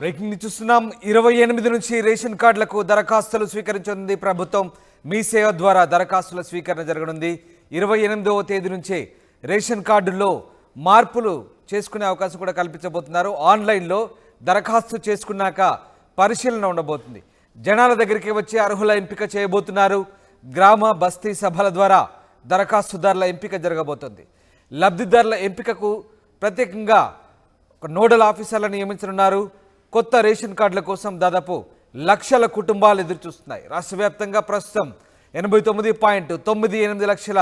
Breaking ని చూస్తున్నాం. 28 నుంచి రేషన్ కార్డులకు దరఖాస్తులు స్వీకరించనుంది ప్రభుత్వం. మీ సేవ ద్వారా దరఖాస్తుల స్వీకరణ జరగనుంది. 28వ తేదీ నుంచే రేషన్ కార్డుల్లో మార్పులు చేసుకునే అవకాశం కూడా కల్పించబోతున్నారు. ఆన్లైన్లో దరఖాస్తు చేసుకున్నాక పరిశీలన ఉండబోతుంది. జనాల దగ్గరికి వచ్చి అర్హుల ఎంపిక చేయబోతున్నారు. గ్రామ బస్తీ సభల ద్వారా దరఖాస్తుదారుల ఎంపిక జరగబోతుంది. లబ్ధిదారుల ఎంపికకు ప్రత్యేకంగా నోడల్ ఆఫీసర్లను నియమించనున్నారు. కొత్త రేషన్ కార్డుల కోసం దాదాపు లక్షల కుటుంబాలు ఎదురుచూస్తున్నాయి. రాష్ట్ర వ్యాప్తంగా ప్రస్తుతం 89.98 లక్షల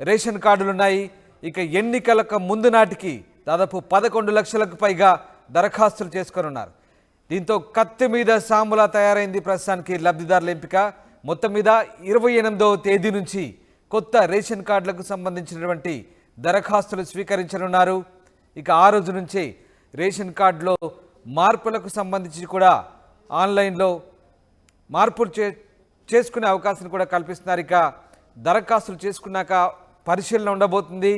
రేషన్ కార్డులున్నాయి. ఇక ఎన్నికలకు ముందు నాటికి దాదాపు 11 లక్షలకు పైగా దరఖాస్తులు చేసుకొనున్నారు. దీంతో కత్తి మీద సాములా తయారైంది ప్రస్తుతానికి లబ్ధిదారుల ఎంపిక. మొత్తం మీద 28వ తేదీ నుంచి కొత్త రేషన్ కార్డులకు సంబంధించినటువంటి దరఖాస్తులు స్వీకరించనున్నారు. ఇక ఆ రోజు నుంచే రేషన్ కార్డులో మార్పులకు సంబంధించి కూడా ఆన్లైన్లో మార్పులు చేసుకునే అవకాశం కూడా కల్పిస్తున్నారు. ఇక దరఖాస్తులు చేసుకున్నాక పరిశీలన ఉండబోతుంది.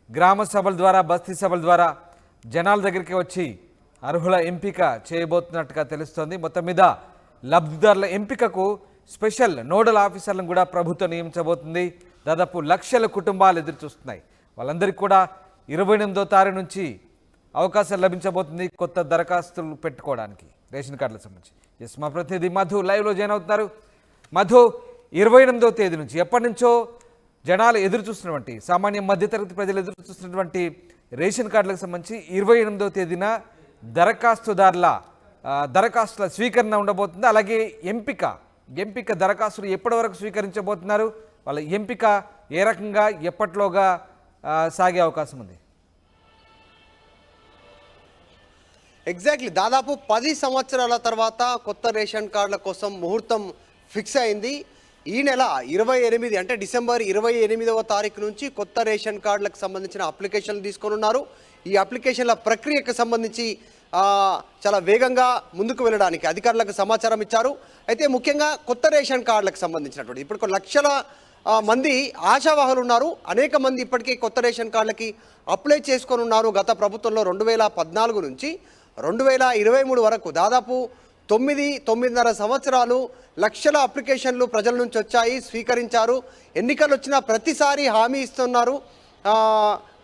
గ్రామ సభల ద్వారా బస్తీ సభల ద్వారా జనాల దగ్గరికి వచ్చి అర్హుల ఎంపిక చేయబోతున్నట్టుగా తెలుస్తోంది. మొత్తం మీద లబ్ధిదారుల ఎంపికకు స్పెషల్ నోడల్ ఆఫీసర్లను కూడా ప్రభుత్వం నియమించబోతుంది. దాదాపు లక్షల కుటుంబాలు ఎదురు చూస్తున్నాయి. వాళ్ళందరికీ కూడా 28వ తారీఖు నుంచి అవకాశం లభించబోతుంది కొత్త దరఖాస్తులు పెట్టుకోవడానికి రేషన్ కార్డులకు సంబంధించి. ఎస్, మా ప్రతినిధి మధు లైవ్లో జాయిన్ అవుతున్నారు. మధు, 28వ తేదీ నుంచి ఎప్పటి నుంచో జనాలు ఎదురు చూస్తున్నటువంటి సామాన్య మధ్యతరగతి ప్రజలు ఎదురు చూస్తున్నటువంటి రేషన్ కార్డులకు సంబంధించి 28వ తేదీన దరఖాస్తుల స్వీకరణ ఉండబోతుంది. అలాగే ఎంపిక దరఖాస్తులు ఎప్పటి వరకు స్వీకరించబోతున్నారు? వాళ్ళ ఎంపిక ఏ రకంగా ఎప్పట్లోగా సాగే అవకాశం ఉంది? ఎగ్జాక్ట్లీ దాదాపు 10 సంవత్సరాల తర్వాత కొత్త రేషన్ కార్డుల కోసం ముహూర్తం ఫిక్స్ అయింది. ఈ నెల 28 అంటే డిసెంబర్ 28వ తారీఖు నుంచి కొత్త రేషన్ కార్డులకు సంబంధించిన అప్లికేషన్లు తీసుకొనున్నారు. ఈ అప్లికేషన్ల ప్రక్రియకు సంబంధించి చాలా వేగంగా ముందుకు వెళ్ళడానికి అధికారులకు సమాచారం ఇచ్చారు. అయితే ముఖ్యంగా కొత్త రేషన్ కార్డులకు సంబంధించినటువంటి ఇప్పుడు లక్షల మంది ఆశావాహులు ఉన్నారు. అనేక మంది ఇప్పటికీ కొత్త రేషన్ కార్డులకి అప్లై చేసుకొని ఉన్నారు. గత ప్రభుత్వంలో 2014 నుంచి 2023 వరకు దాదాపు 9.5 సంవత్సరాలు లక్షల అప్లికేషన్లు ప్రజల నుంచి వచ్చాయి, స్వీకరించారు. ఎన్నికలు వచ్చిన ప్రతిసారి హామీ ఇస్తున్నారు.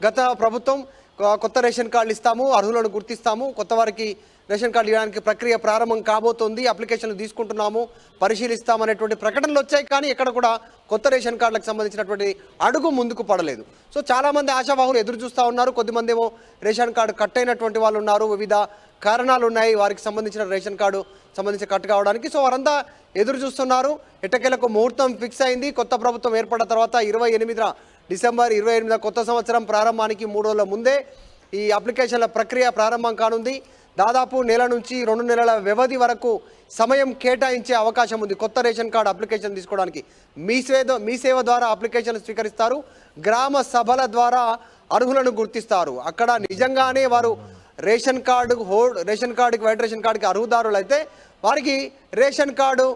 గత ప్రభుత్వం కొత్త రేషన్ కార్డులు ఇస్తాము, అర్హులను గుర్తిస్తాము, కొత్త వారికి రేషన్ కార్డు ఇవ్వడానికి ప్రక్రియ ప్రారంభం కాబోతోంది, అప్లికేషన్లు తీసుకుంటున్నాము, పరిశీలిస్తామనేటువంటి ప్రకటనలు వచ్చాయి. కానీ ఎక్కడ కూడా కొత్త రేషన్ కార్డులకు సంబంధించినటువంటి అడుగు ముందుకు పడలేదు. సో చాలామంది ఆశావాహులు ఎదురు చూస్తూ ఉన్నారు. కొద్దిమంది ఏమో రేషన్ కార్డు కట్ అయినటువంటి వాళ్ళు ఉన్నారు, వివిధ కారణాలు ఉన్నాయి వారికి సంబంధించిన రేషన్ కార్డు సంబంధించి కట్ కావడానికి. సో వారంతా ఎదురు చూస్తున్నారు. ఎట్టకేలకు ముహూర్తం ఫిక్స్ అయింది. కొత్త ప్రభుత్వం ఏర్పడిన తర్వాత డిసెంబర్ 28 కొత్త సంవత్సరం ప్రారంభానికి 3 రోజుల ముందే ఈ అప్లికేషన్ల ప్రక్రియ ప్రారంభం కానుంది. దాదాపు నెల నుంచి 2 నెలల వ్యవధి వరకు సమయం కేటాయించే అవకాశం ఉంది కొత్త రేషన్ కార్డు అప్లికేషన్ తీసుకోవడానికి. మీ సేవ ద్వారా అప్లికేషన్ స్వీకరిస్తారు. గ్రామ సభల ద్వారా అర్హులను గుర్తిస్తారు. అక్కడ నిజంగానే వారు రేషన్ కార్డుకి వైట్ రేషన్ కార్డుకి అర్హుదారులు అయితే వారికి రేషన్ కార్డు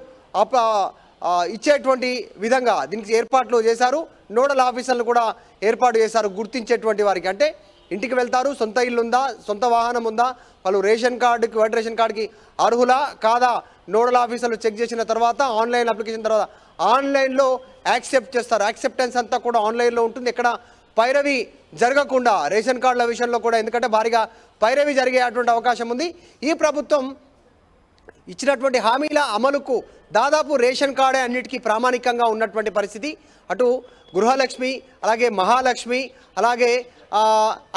ఇచ్చేటువంటి విధంగా దీనికి ఏర్పాట్లు చేశారు. నోడల్ ఆఫీసర్లు కూడా ఏర్పాటు చేశారు. గుర్తించేటువంటి వారికి అంటే ఇంటికి వెళ్తారు, సొంత ఇల్లు ఉందా, సొంత వాహనం ఉందా, వాళ్ళు రేషన్ కార్డుకి వైట్ రేషన్ కార్డుకి అర్హులా కాదా నోడల్ ఆఫీసర్లు చెక్ చేసిన తర్వాత ఆన్లైన్ అప్లికేషన్ తర్వాత ఆన్లైన్లో యాక్సెప్ట్ చేస్తారు. యాక్సెప్టెన్స్ అంతా కూడా ఆన్లైన్లో ఉంటుంది. ఎక్కడ పైరవి జరగకుండా రేషన్ కార్డుల విషయంలో కూడా, ఎందుకంటే భారీగా పైరవి జరిగేటువంటి అవకాశం ఉంది. ఈ ప్రభుత్వం ఇచ్చినటువంటి హామీల అమలుకు దాదాపు రేషన్ కార్డే అన్నిటికీ ప్రామాణికంగా ఉన్నటువంటి పరిస్థితి. అటు గృహలక్ష్మి, అలాగే మహాలక్ష్మి, అలాగే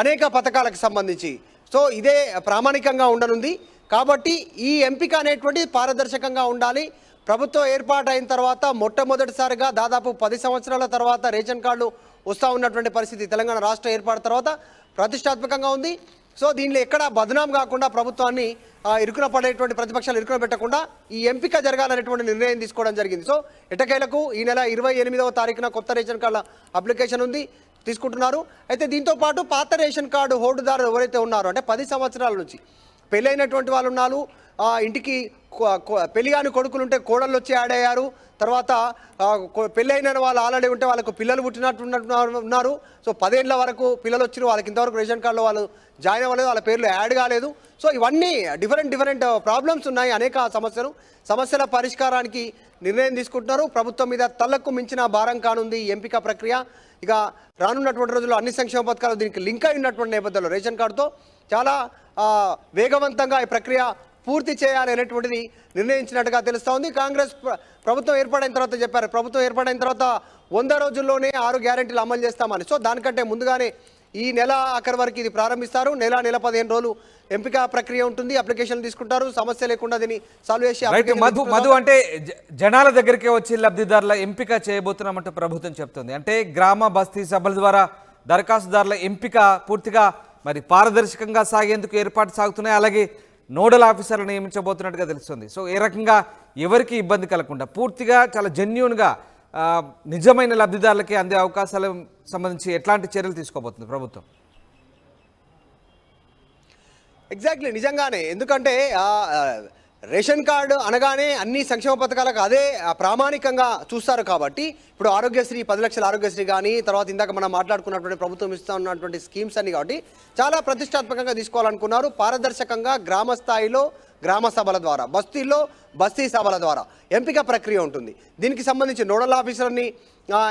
అనేక పథకాలకు సంబంధించి సో ఇదే ప్రామాణికంగా ఉండనుంది. కాబట్టి ఈ ఎంపిక అనేటువంటి పారదర్శకంగా ఉండాలి. ప్రభుత్వం ఏర్పాటైన తర్వాత మొట్టమొదటిసారిగా దాదాపు 10 సంవత్సరాల తర్వాత రేషన్ కార్డులు వస్తూ ఉన్నటువంటి పరిస్థితి తెలంగాణ రాష్ట్ర ఏర్పాటు తర్వాత ప్రతిష్టాత్మకంగా ఉంది. సో దీనిలో ఎక్కడ బదనాం కాకుండా ప్రభుత్వాన్ని ఇరుకున పడేటువంటి ప్రతిపక్షాలు ఇరుకున పెట్టకుండా ఈ ఎంపిక జరగాలనేటువంటి నిర్ణయం తీసుకోవడం జరిగింది. సో ఎటకేలకు ఈ నెల 28వ తారీఖున కొత్త రేషన్ కార్డుల అప్లికేషన్ ఉంది, తీసుకుంటున్నారు. అయితే దీంతో పాటు పాత రేషన్ కార్డు హోల్డర్దారులు ఎవరైతే ఉన్నారో అంటే 10 సంవత్సరాల నుంచి పెళ్ళైనటువంటి వాళ్ళు ఉన్నారు, ఇంటికి పెళ్లిగాని కొడుకులు ఉంటే కోడళ్ళు వచ్చి యాడ్ అయ్యారు. తర్వాత పెళ్ళైన వాళ్ళు ఆల్రెడీ ఉంటే వాళ్ళకు పిల్లలు ఉన్నారు. సో 10 ఏళ్ల వరకు పిల్లలు వచ్చిన వాళ్ళకి ఇంతవరకు రేషన్ కార్డులో వాళ్ళు జాయిన్ అవ్వలేదు, వాళ్ళ పేర్లు యాడ్ కాలేదు. సో ఇవన్నీ డిఫరెంట్ ప్రాబ్లమ్స్ ఉన్నాయి, అనేక సమస్యల పరిష్కారానికి నిర్ణయం తీసుకుంటున్నారు. ప్రభుత్వం మీద తలకు మించిన భారం కానుంది ఈ ఎంపిక ప్రక్రియ. ఇక రానున్నటువంటి రోజుల్లో అన్ని సంక్షేమ పథకాలు దీనికి లింక్ అయి ఉన్నటువంటి నేపథ్యంలో రేషన్ కార్డుతో చాలా వేగవంతంగా ఈ ప్రక్రియ పూర్తి చేయాలి అనేటువంటిది నిర్ణయించినట్టుగా తెలుస్తూ ఉంది. కాంగ్రెస్ ప్రభుత్వం ఏర్పడిన తర్వాత చెప్పారు, ప్రభుత్వం ఏర్పడిన తర్వాత 100 రోజుల్లోనే 6 గ్యారెంటీలు అమలు చేస్తామని. సో దానికంటే ముందుగానే ఈ నెల ఆఖరి వరకు ఇది ప్రారంభిస్తారు. నెల 15 రోజులు ఎంపిక ప్రక్రియ ఉంటుంది, అప్లికేషన్లు తీసుకుంటారు. సమస్య లేకుండా దీన్ని సాల్వ్ చేసి మధు అంటే జనాల దగ్గరికి వచ్చి లబ్ధిదారుల ఎంపిక చేయబోతున్నామంటూ ప్రభుత్వం చెప్తుంది. అంటే గ్రామ బస్తీ సభల ద్వారా దరఖాస్తుదారుల ఎంపిక పూర్తిగా మరి పారదర్శకంగా సాగేందుకు ఏర్పాటు సాగుతున్నాయి. అలాగే నోడల్ ఆఫీసర్లు నియమించబోతున్నట్టుగా తెలుస్తుంది. సో ఏ రకంగా ఎవరికి ఇబ్బంది కలగకుండా పూర్తిగా చాలా జెన్యూన్గా నిజమైన లబ్ధిదారులకి అందే అవకాశాలకు సంబంధించి ఎట్లాంటి చర్యలు తీసుకోబోతుంది ప్రభుత్వం? ఎగ్జాక్ట్లీ, నిజంగానే. ఎందుకంటే రేషన్ కార్డు అనగానే అన్ని సంక్షేమ పథకాలకు అదే ప్రామాణికంగా చూస్తారు కాబట్టి ఇప్పుడు ఆరోగ్యశ్రీ 10 లక్షల ఆరోగ్యశ్రీ కానీ, తర్వాత ఇందాక మనం మాట్లాడుకున్నటువంటి ప్రభుత్వం ఇస్తూ ఉన్నటువంటి స్కీమ్స్ అన్ని కాబట్టి చాలా ప్రతిష్టాత్మకంగా తీసుకోవాలనుకున్నారు. పారదర్శకంగా గ్రామ స్థాయిలో గ్రామ సభల ద్వారా, బస్తీల్లో బస్తీ సభల ద్వారా ఎంపిక ప్రక్రియ ఉంటుంది. దీనికి సంబంధించి నోడల్ ఆఫీసర్ని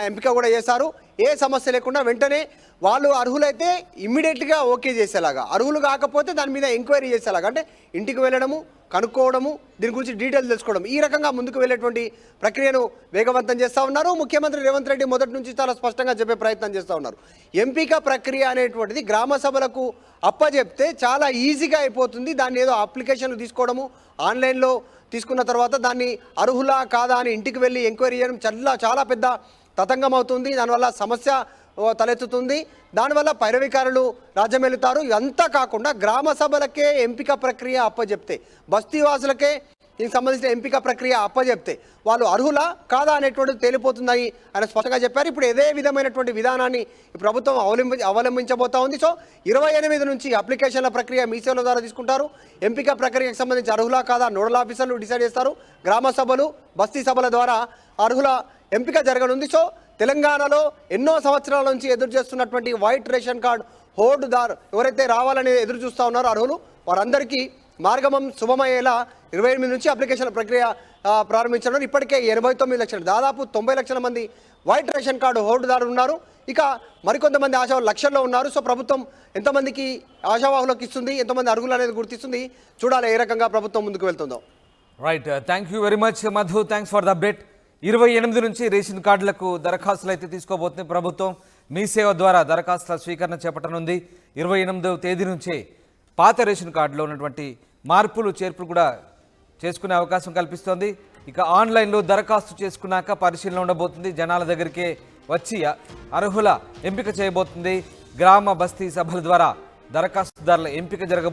ఎంపిక కూడా చేశారు. ఏ సమస్య లేకుండా వెంటనే వాళ్ళు అర్హులైతే ఇమ్మీడియట్గా ఓకే చేసేలాగా, అర్హులు కాకపోతే దాని మీద ఎంక్వైరీ చేసేలాగా, అంటే ఇంటికి వెళ్ళడము, కనుక్కోవడము, దీని గురించి డీటెయిల్స్ తెలుసుకోవడం, ఈ రకంగా ముందుకు వెళ్ళేటువంటి ప్రక్రియను వేగవంతం చేస్తూ ఉన్నారు. ముఖ్యమంత్రి రేవంత్ రెడ్డి మొదటి నుంచి చాలా స్పష్టంగా చెప్పే ప్రయత్నం చేస్తూ ఉన్నారు. ఎంపిక ప్రక్రియ అనేటువంటిది గ్రామ సభలకు అప్పచెప్తే చాలా ఈజీగా అయిపోతుంది. దాన్ని ఏదో అప్లికేషన్లు తీసుకోవడము, ఆన్లైన్లో తీసుకున్న తర్వాత దాన్ని అర్హులా కాదా అని ఇంటికి వెళ్ళి ఎంక్వైరీ చేయడం చాలా పెద్ద తతంగం అవుతుంది. దానివల్ల సమస్య తలెత్తుతుంది. దానివల్ల పైరవికారులు రాజ్యమెలుతారు. ఇదంతా కాకుండా గ్రామ సభలకే ఎంపిక ప్రక్రియ అప్పచెప్తే, బస్తీవాసులకే దీనికి సంబంధించిన ఎంపిక ప్రక్రియ అప్పచెప్తే వాళ్ళు అర్హులా కాదా అనేటువంటిది తేలిపోతుందని ఆయన స్పష్టంగా చెప్పారు. ఇప్పుడు ఇదే విధమైనటువంటి విధానాన్ని ప్రభుత్వం అవలంబించబోతా ఉంది. సో 28 నుంచి అప్లికేషన్ల ప్రక్రియ మీ సేవల ద్వారా తీసుకుంటారు. ఎంపిక ప్రక్రియకు సంబంధించి అర్హులా కాదా నోడల్ ఆఫీసర్లు డిసైడ్ చేస్తారు. గ్రామ సభలు, బస్తీ సభల ద్వారా అర్హుల ఎంపిక జరగనుంది. సో తెలంగాణలో ఎన్నో సంవత్సరాల నుంచి ఎదురు చేస్తున్నటువంటి వైట్ రేషన్ కార్డు హోల్డ్దార్ ఎవరైతే రావాలని ఎదురు చూస్తూ ఉన్నారో అర్హులు, వారందరికీ మార్గమం శుభమయ్యేలా 28 నుంచి అప్లికేషన్ల ప్రక్రియ ప్రారంభించడం. ఇప్పటికే 89 లక్షలు, దాదాపు 90 లక్షల మంది వైట్ రేషన్ కార్డు హోల్డ్దారులు ఉన్నారు. ఇక మరికొంతమంది ఆశావాహులు లక్షల్లో ఉన్నారు. సో ప్రభుత్వం ఎంతమందికి ఆశావాహులకు ఇస్తుంది, ఎంతమంది అర్హులు అనేది గుర్తిస్తుంది. చూడాలి ఏ రకంగా ప్రభుత్వం ముందుకు వెళ్తుందో. Right, thank you very much Madhu, thanks for the update. 28 నుంచి రేషన్ కార్డులకు దరఖాస్తులు అయితే తీసుకోబోతుంది ప్రభుత్వం. మీ సేవ ద్వారా దరఖాస్తుల స్వీకరణ చేపట్టనుంది. 28వ తేదీ నుంచే పాత రేషన్ కార్డులో ఉన్నటువంటి మార్పులు చేర్పులు కూడా చేసుకునే అవకాశం కల్పిస్తోంది. ఇక ఆన్లైన్లో దరఖాస్తు చేసుకున్నాక పరిశీలన ఉండబోతుంది. జనాల దగ్గరికే వచ్చి అర్హుల ఎంపిక చేయబోతుంది. గ్రామ బస్తీ సభల ద్వారా దరఖాస్తుదారుల ఎంపిక జరగబోతుంది.